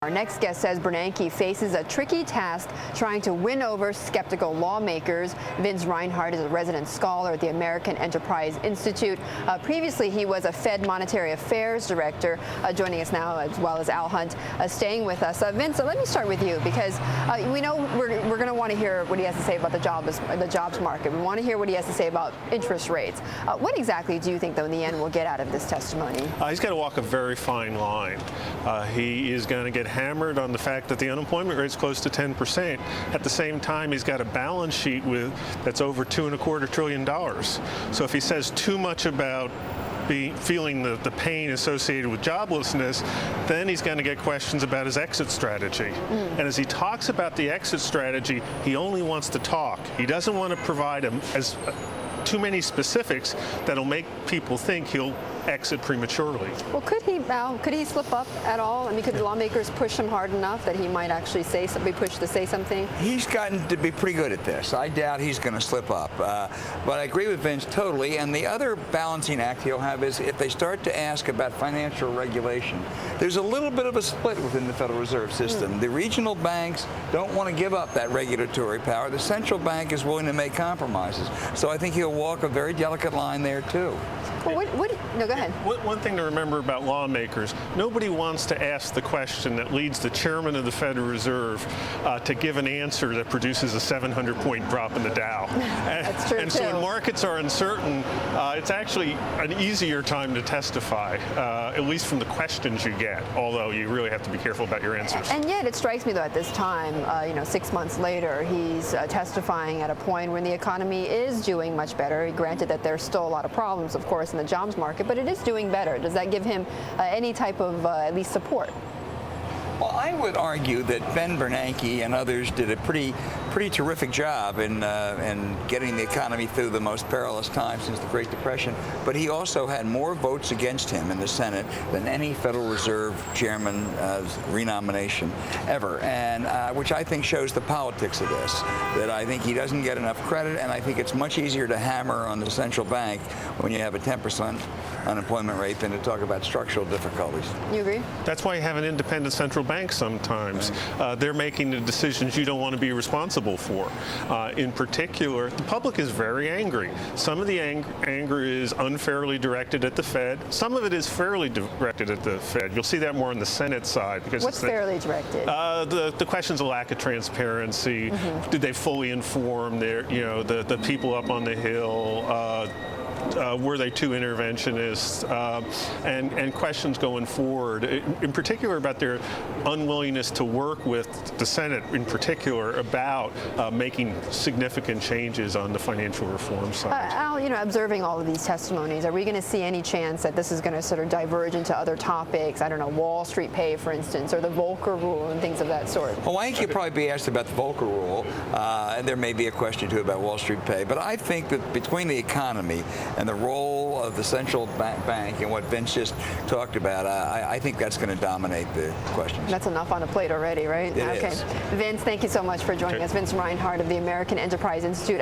Our next guest says Bernanke faces a tricky task trying to win over skeptical lawmakers. Vince Reinhart is a resident scholar at the American Enterprise Institute. Previously, he was a Fed Monetary Affairs Director, joining us now, as well as Al Hunt, staying with us. Vince, let me start with you, because we know we're going to want to hear what he has to say about the jobs market. We want to hear what he has to say about interest rates. What exactly do you think, though, in the end, we'll get out of this testimony? He's got to walk a very fine line. He is going to get hammered on the fact that the unemployment rate is close to 10%. At the same time, he's got a balance sheet that's over $2.25 trillion. So if he says too much about feeling the pain associated with joblessness, then he's going to get questions about his exit strategy. And as he talks about the exit strategy, he only wants to talk. He doesn't want to provide too many specifics that'll make people think he'll exit prematurely. Well, could he slip up at all? I mean, could the lawmakers push him hard enough that he might actually be pushed to say something? He's gotten to be pretty good at this. I doubt he's going to slip up. But I agree with Vince totally. And the other balancing act he'll have is if they start to ask about financial regulation, there's a little bit of a split within the Federal Reserve System. The regional banks don't want to give up that regulatory power. The central bank is willing to make compromises. So I think he'll walk a very delicate line there, too. Well, no, go ahead. One thing to remember about lawmakers, nobody wants to ask the question that leads the chairman of the Federal Reserve to give an answer that produces a 700-point drop in the Dow. That's true, and so when markets are uncertain, it's actually an easier time to testify, at least from the questions you get, although you really have to be careful about your answers. And yet it strikes me, though, at this time, 6 months later, he's testifying at a point when the economy is doing much better. Granted that there's still a lot of problems, of course, in the jobs market, but it is doing better. Does that give him any type of at least support? Well, I would argue that Ben Bernanke and others did a pretty terrific job in getting the economy through the most perilous time since the Great Depression. But he also had more votes against him in the Senate than any Federal Reserve chairman's renomination ever, and which I think shows the politics of this. That I think he doesn't get enough credit, and I think it's much easier to hammer on the central bank when you have a 10% unemployment rate than to talk about structural difficulties. You agree? That's why you have an independent central bank sometimes. They're making the decisions you don't want to be responsible for. In particular, the public is very angry. Some of the anger is unfairly directed at the Fed. Some of it is fairly directed at the Fed. You'll see that more on the Senate side. Because what's fairly directed? The question's a lack of transparency. Did they fully inform the people up on the Hill? Were they too interventionists? And questions going forward, in particular about their unwillingness to work with the Senate, in particular, about making significant changes on the financial reform side. Al, observing all of these testimonies, are we going to see any chance that this is going to sort of diverge into other topics? I don't know, Wall Street pay, for instance, or the Volcker rule and things of that sort? Well, I think you'll probably be asked about the Volcker rule, and there may be a question, too, about Wall Street pay. But I think that between the economy and the role of the central bank and what Vince just talked about, I think that's going to dominate the questions. That's enough on a plate already, right? It is. Vince, thank you so much for joining us. Vince Reinhart of the American Enterprise Institute.